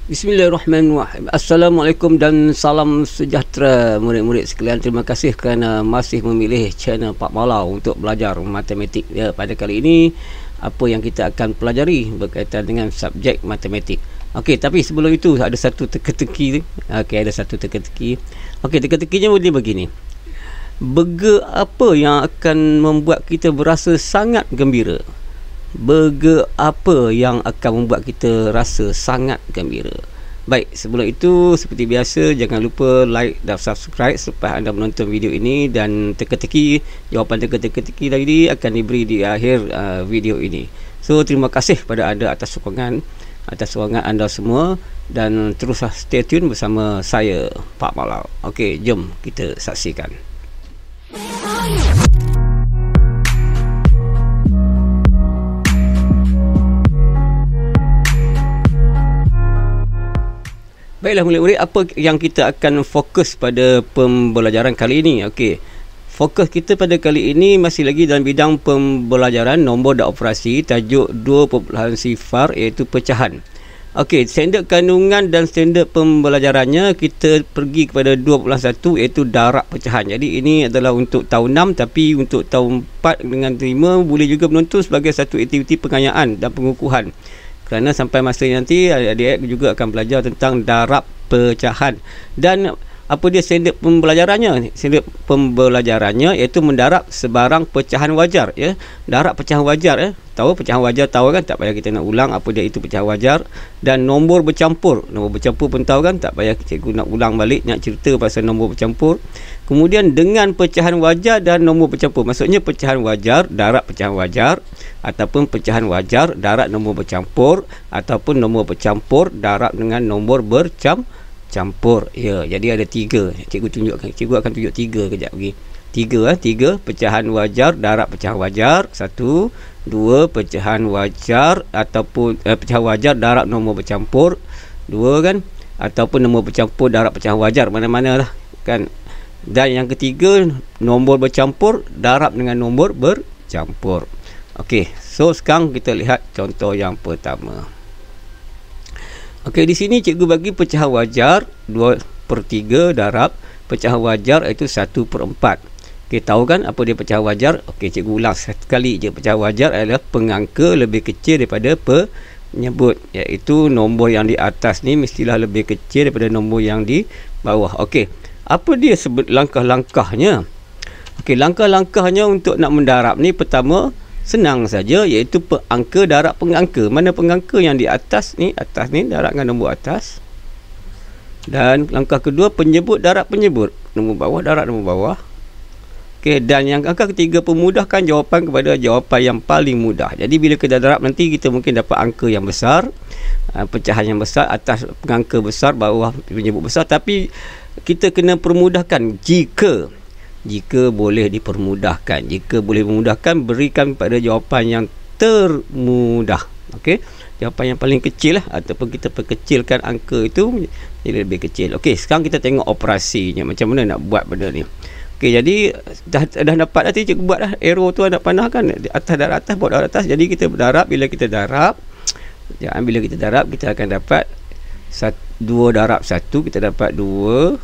Bismillahirrahmanirrahim. Assalamualaikum dan salam sejahtera murid-murid sekalian. Terima kasih kerana masih memilih channel Pak Malau untuk belajar matematik. Ya, pada kali ini apa yang kita akan pelajari berkaitan dengan subjek matematik. Okey, tapi sebelum itu ada satu teka-teki. Okey, ada satu teka-teki. Okey, teka-tekinya boleh begini. Burger apa yang akan membuat kita berasa sangat gembira? Burger apa yang akan membuat kita rasa sangat gembira? Baik, sebelum itu seperti biasa jangan lupa like dan subscribe selepas anda menonton video ini, dan teka-teki, jawapan teka-teki tadi akan diberi di akhir video ini. So terima kasih pada anda atas sokongan anda semua, dan teruslah stay tune bersama saya Pak Malau. Okey, jom kita saksikan. Baiklah murid-murid, apa yang kita akan fokus pada pembelajaran kali ini? Okey, fokus kita pada kali ini masih lagi dalam bidang pembelajaran nombor dan operasi, tajuk 2.0 iaitu pecahan. Okey, standard kandungan dan standard pembelajarannya kita pergi kepada 2.1 iaitu darab pecahan. Jadi ini adalah untuk tahun 6, tapi untuk tahun 4 dengan 5 boleh juga menonton sebagai satu aktiviti pengayaan dan pengukuhan. Kerana sampai masa nanti adik-adik juga akan belajar tentang darab pecahan. Dan apa dia standard pembelajarannya? Standard pembelajarannya iaitu mendarab sebarang pecahan wajar, ya. Darab pecahan wajar, ya. Tahu pecahan wajar, tahu kan? Tak payah kita nak ulang apa dia itu pecahan wajar. Dan nombor bercampur. Nombor bercampur pun tahu kan? Tak payah cikgu nak ulang balik nak cerita pasal nombor bercampur. Kemudian dengan pecahan wajar dan nombor bercampur. Maksudnya pecahan wajar, darab pecahan wajar, ataupun pecahan wajar darab nombor bercampur, ataupun nombor bercampur darab dengan nombor bercampur. Ya, jadi ada 3. Cikgu tunjukkan. Cikgu akan tunjuk 3 kejap lagi. 3 pecahan wajar darab pecahan wajar. 1, 2 pecahan wajar ataupun pecahan wajar darab nombor bercampur. 2 kan, ataupun nombor bercampur darab pecahan wajar, mana-mana lah kan. Dan yang ketiga, nombor bercampur darab dengan nombor bercampur. Okey, so sekarang kita lihat contoh yang pertama. Okey, di sini cikgu bagi pecahan wajar 2/3 darab pecahan wajar iaitu 1/4. Okey, tahu kan apa dia pecahan wajar? Okey, cikgu ulang sekali je. Pecahan wajar adalah pengangka lebih kecil daripada penyebut, iaitu nombor yang di atas ni mestilah lebih kecil daripada nombor yang di bawah. Okey, apa dia langkah-langkahnya? Okey, langkah-langkahnya untuk nak mendarab ni, pertama senang saja, iaitu angka darab pengangka. Mana pengangka yang di atas ni darab dengan nombor atas. Dan langkah kedua, penyebut darab penyebut, nombor bawah darab nombor bawah. Okey, dan yang angka ketiga, pemudahkan jawapan kepada jawapan yang paling mudah. Jadi bila kita darab nanti kita mungkin dapat angka yang besar, pecahan yang besar, atas pengangka besar, bawah penyebut besar, tapi kita kena permudahkan jika boleh dipermudahkan. Jika boleh memudahkan, berikan pada jawapan yang termudah. Okey, jawapan yang paling kecil lah, ataupun kita perkecilkan angka itu jadi lebih kecil. Okey, sekarang kita tengok operasinya, macam mana nak buat benda ni. Okey, jadi dah dapat dah, cikgu buat dah arrow tu ada panah kan, di atas darab atas, bawah darab atas. Jadi kita berdarab, bila kita darab kita akan dapat 2 darab 1 kita dapat 2,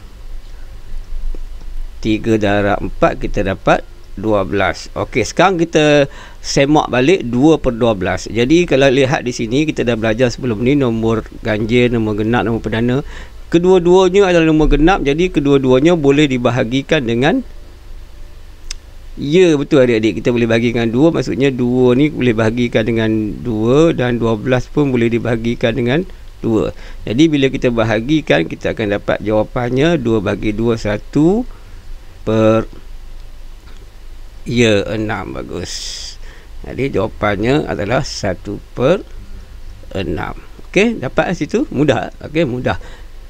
3 darab 4 kita dapat 12. Okey, sekarang kita semak balik 2/12. Jadi kalau lihat di sini, kita dah belajar sebelum ni nombor ganjil, nombor genap, nombor perdana. Kedua-duanya adalah nombor genap, jadi kedua-duanya boleh dibahagikan dengan ya, betul adik-adik, kita boleh bahagikan 2. Maksudnya 2 ni boleh bahagikan dengan 2, dan 12 pun boleh dibahagikan dengan 2. Jadi bila kita bahagikan, kita akan dapat jawapannya 2 bagi 2, 1 per 6. Bagus. Jadi jawapannya adalah 1/6. Okey, dapat situ? Mudah. Okey, mudah.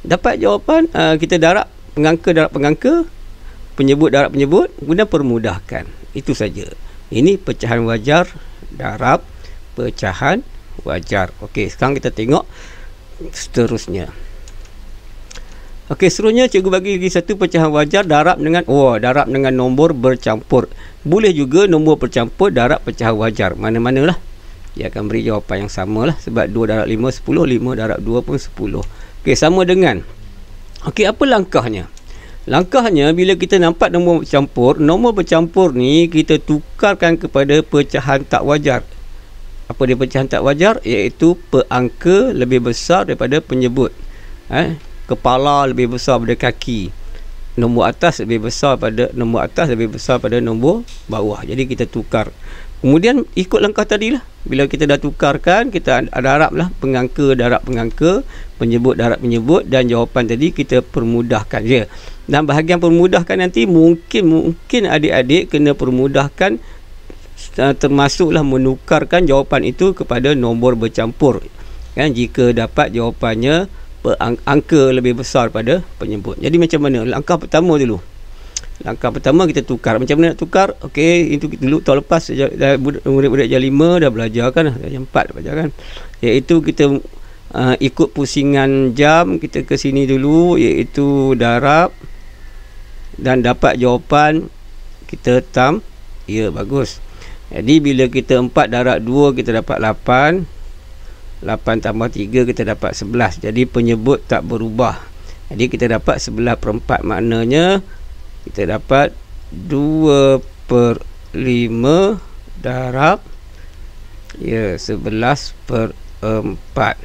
Dapat jawapan, kita darab pengangka, penyebut darab penyebut, guna permudahkan. Itu saja. Ini pecahan wajar darab pecahan wajar. Okey, sekarang kita tengok seterusnya. Okey, seterusnya cikgu bagi lagi satu pecahan wajar darab dengan nombor bercampur. Boleh juga nombor bercampur darab pecahan wajar, mana-manalah. dia akan beri jawapan yang sama lah, sebab 2 darab 5 10, 5 darab 2 pun 10. Okey, sama dengan, okey, apa langkahnya? Langkahnya, bila kita nampak nombor bercampur ni kita tukarkan kepada pecahan tak wajar. Apa dia pecahan tak wajar? Iaitu perangka lebih besar daripada penyebut. Kepala lebih besar daripada kaki. Nombor atas lebih besar pada nombor bawah. Jadi kita tukar. Kemudian ikut langkah tadi lah. Bila kita dah tukarkan, kita darab lah pengangka darab pengangka, penyebut darab penyebut, dan jawapan tadi kita permudahkan je. Dan bahagian permudahkan nanti mungkin adik-adik kena permudahkan, termasuklah menukarkan jawapan itu kepada nombor bercampur. Jika dapat jawapannya angka lebih besar pada penyebut. Jadi macam mana? Langkah pertama dulu. Langkah pertama kita tukar. Macam mana nak tukar? Okey, itu dulu tahun lepas murid-murid Darjah 5 dah belajar kan, Darjah 4 dah belajar kan. Iaitu kita ikut pusingan jam, kita ke sini dulu, iaitu darab dan dapat jawapan, kita ya, bagus. Jadi bila kita 4 darab 2 kita dapat 8 tambah 3 kita dapat 11. Jadi penyebut tak berubah. Jadi kita dapat 11/4. Maknanya kita dapat 2/5 darab 11/4.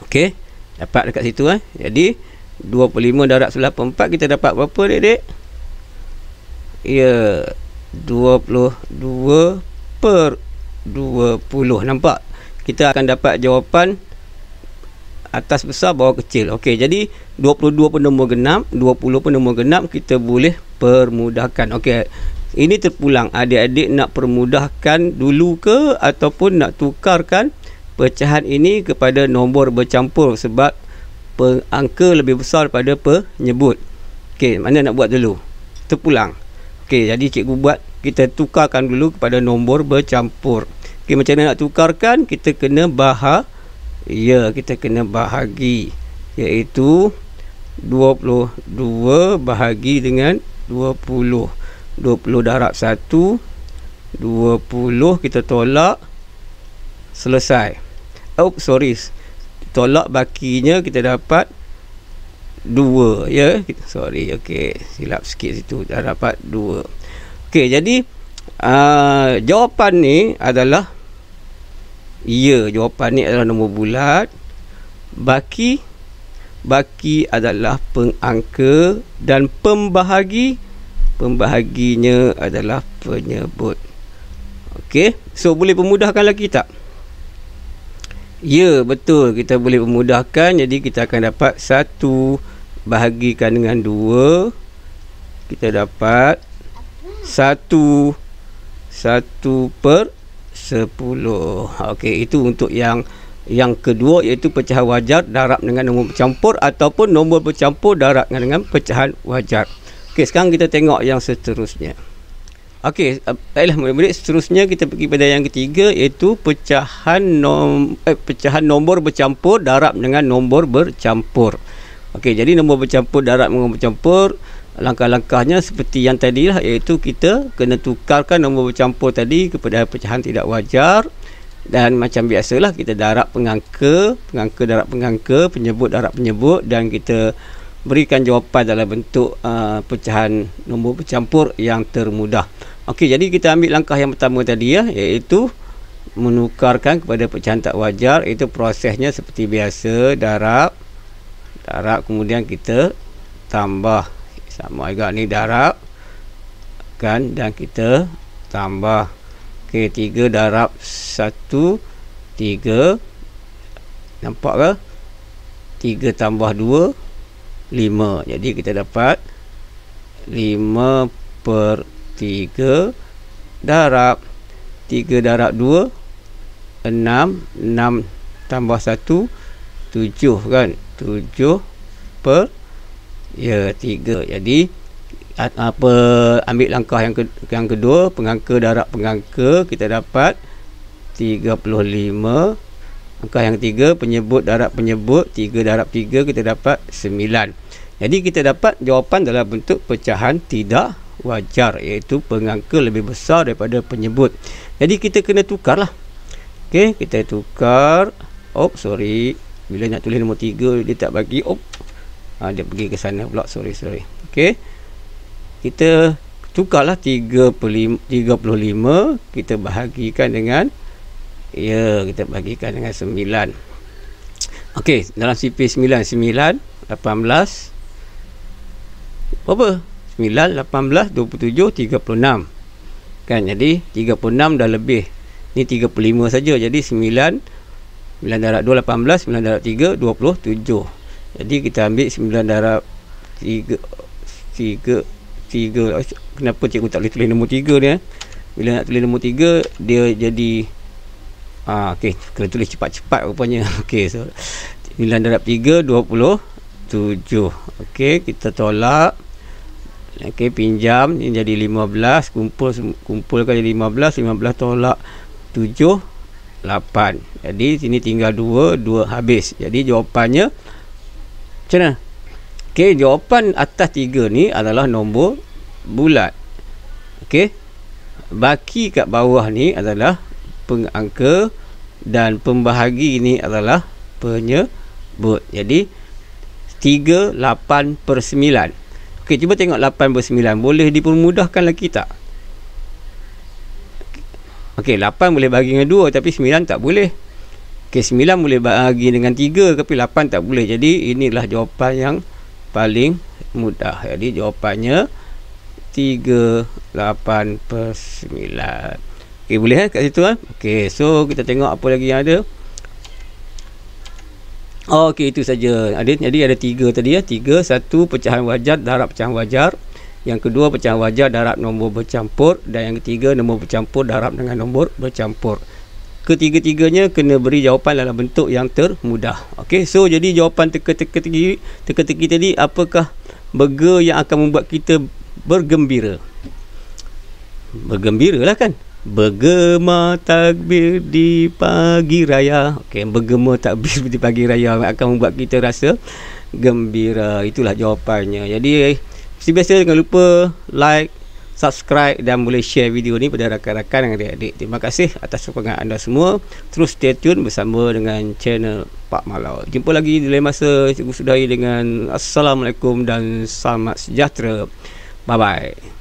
Okey, dapat dekat situ Jadi 2/5 darab 11/4 kita dapat berapa, Dek? 22/20. Nampak? Kita akan dapat jawapan atas besar, bawah kecil. Okey, jadi 22 pun nombor genap, 20 pun nombor genap, kita boleh permudahkan. Okey, ini terpulang. Adik-adik nak permudahkan dulu ke ataupun nak tukarkan pecahan ini kepada nombor bercampur, sebab angka lebih besar daripada penyebut. Okey, mana nak buat dulu? Terpulang. Okey, jadi cikgu buat, kita tukarkan dulu kepada nombor bercampur. Okey, macam mana nak tukarkan? Kita kena bahagi, iaitu 22 bahagi dengan 20. 20 darab 1, 20 kita tolak, selesai. Tolak bakinya kita dapat 2, ya. Okey, silap sikit situ, dah dapat 2. Okey, jadi jawapan ni adalah jawapan ni adalah nombor bulat. Baki adalah pengangka, dan pembahaginya adalah penyebut. Okey, so boleh pemudahkan lagi tak? Ya, betul, kita boleh pemudahkan. Jadi kita akan dapat 1 bahagikan dengan 2, kita dapat 1/10. Okey, itu untuk yang kedua, iaitu pecahan wajar darab dengan nombor bercampur, ataupun nombor bercampur darab dengan pecahan wajar. Okey, sekarang kita tengok yang seterusnya. Okey, baiklah murid-murid, seterusnya kita pergi pada yang ketiga, iaitu pecahan nombor bercampur darab dengan nombor bercampur. Okey, jadi nombor bercampur darab dengan nombor bercampur, langkah-langkahnya seperti yang tadilah, iaitu kita kena tukarkan nombor bercampur tadi kepada pecahan tidak wajar, dan macam biasalah kita darab pengangka darab pengangka, penyebut darab penyebut, dan kita berikan jawapan dalam bentuk pecahan nombor bercampur yang termudah. Okey, jadi kita ambil langkah yang pertama tadi, iaitu menukarkan kepada pecahan tak wajar. Itu prosesnya seperti biasa, darab, kemudian kita tambah. Sama juga ni darab kan, dan kita tambah. Okey, 3 darab 1, 3. Nampak ke? 3 tambah 2, 5. Jadi kita dapat 5/3 darab 3 darab 2, 6. 6 tambah 1, 7 kan? 7/3. Jadi ambil langkah yang kedua, pengangka darab pengangka, kita dapat 35. Langkah yang ketiga, penyebut darab penyebut, 3 darab 3 kita dapat 9. Jadi kita dapat jawapan dalam bentuk pecahan tidak wajar, iaitu pengangka lebih besar daripada penyebut. Jadi kita kena tukarlah. Okey, kita tukar. Sorry. Bila nak tulis nombor 3 dia tak bagi. Dia pergi ke sana pula. Sorry. Okey. Kita tukarlah 35 kita bahagikan dengan kita bahagikan dengan 9. Okey, dalam CP 9 18 berapa? 9 18 27 36. Kan, jadi 36 dah lebih. Ni 35 saja. Jadi 9 darab 2 18, 9 darab 3 27. Jadi kita ambil 9 darab 3. Kenapa cikgu tak boleh tulis nombor 3 ni? Bila nak tulis nombor 3 dia jadi okey, kena tulis cepat-cepat rupanya. Okey, so 9 darab 3 27. Okey, kita tolak. Okey, pinjam ni jadi 15, kumpulkan jadi 15 tolak 7 8. Jadi sini tinggal 2 habis. Jadi jawapannya macam mana? Okey, jawapan atas 3 ni adalah nombor bulat. Okey. Baki kat bawah ni adalah pengangka dan pembahagi ni adalah penyebut. Jadi 3 8/9. Okey, cuba tengok 8/9. Boleh dipermudahkan lagi tak? Okey, 8 boleh bahagi dengan 2 tapi 9 tak boleh. Okey, 9 boleh bahagi dengan 3 tapi 8 tak boleh. Jadi inilah jawapan yang paling mudah. Jadi jawapannya 3 8/9. Okey, boleh kat situ Okey, so kita tengok apa lagi yang ada. Okey, itu saja. Jadi ada 3 tadi 3, 1 pecahan wajar darab pecahan wajar. Yang kedua pecahan wajar darab nombor bercampur, dan yang ketiga nombor bercampur darab dengan nombor bercampur. Ketiga-tiganya kena beri jawapan dalam bentuk yang termudah. Okey, so jadi jawapan teka-teki tadi, apakah burger yang akan membuat kita bergembira? Bergembiralah kan. Bergema takbir di pagi raya. Okey, bergema takbir di pagi raya akan membuat kita rasa gembira. Itulah jawapannya. Jadi seperti biasa, jangan lupa like, subscribe dan boleh share video ni pada rakan-rakan dan adik-adik. Terima kasih atas sokongan anda semua. Terus stay tune bersama dengan channel Pak Malau. Jumpa lagi di lain masa. Cikgu sudahi dengan Assalamualaikum dan selamat sejahtera. Bye bye.